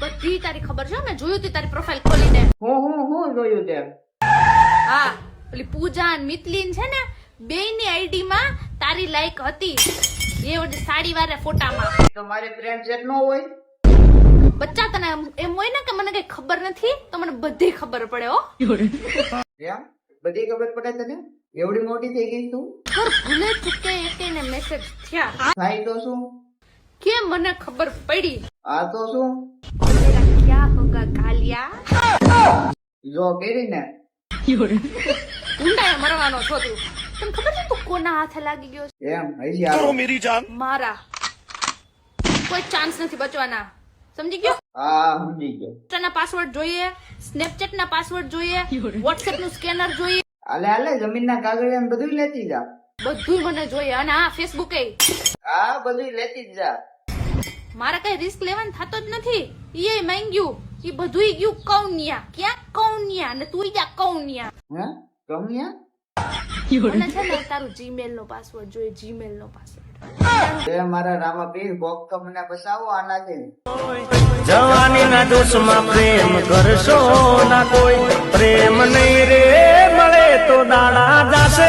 બધી તારી ખબર છે મેં જોયું તી તારી પ્રોફાઇલ ખોલીને હું જોયું તે હા પેલી પૂજા અને મિતલીન છે ને બેયની આઈડી માં તારી લાઈક હતી એ ઓલી સાડી વાળા ફોટામાં તો મારી ફ્રેન્ડ સેટ નો હોય બચ્ચા તને એમ હોય ને કે મને કઈ ખબર નથી તો મને બધી ખબર પડે હો એમ બધી ખબર પડે તને એવડી મોટી થઈ ગઈ તું પર ભૂલે ચૂકે એકેને મેસેજ થયા થાય તો શું કે મને ખબર પડી આ તો શું તેરા ક્યા હોગા કાલિયા જો કેરી ને ઊંડાએ મરવાનો છો તું તને ખબર છે તું કોના હાથે લાગી ગયો છે? એમ હજી આવો मेरी जान મારા કોઈ ચાન્સ નથી બચવાના સમજી ગયો હા સમજી ગયો ઇન્સ્ટાના પાસવર્ડ જોઈએ સ્નેપચેટ ના પાસવર્ડ જોઈએ વોટ્સએપ નું સ્કેનર જોઈએ હાલે જમીનના કાગળિયા ને બધું લેતી જા બધું મને જોઈએ અને હા ફેસબુક એ હા બધું લેતી જ જા મારે કઈ રિસ્ક લેવાનું થતો જ નથી ઈ માંગ્યું ઈ બધું ગયું કૌન્યા ક્યાં કૌન્યા ને તું જા કૌન્યા હે કમિયા મને છે ને તારું જીમેલ નો પાસવર્ડ જોઈએ જીમેલ નો પાસવર્ડ તે મારા રામા પીર બોક તો મને બસાવો આનાથી जवानी ना जोशમાં પ્રેમ કરશો ના કોઈ પ્રેમ નહીં રે મળે તો દાડા જાશે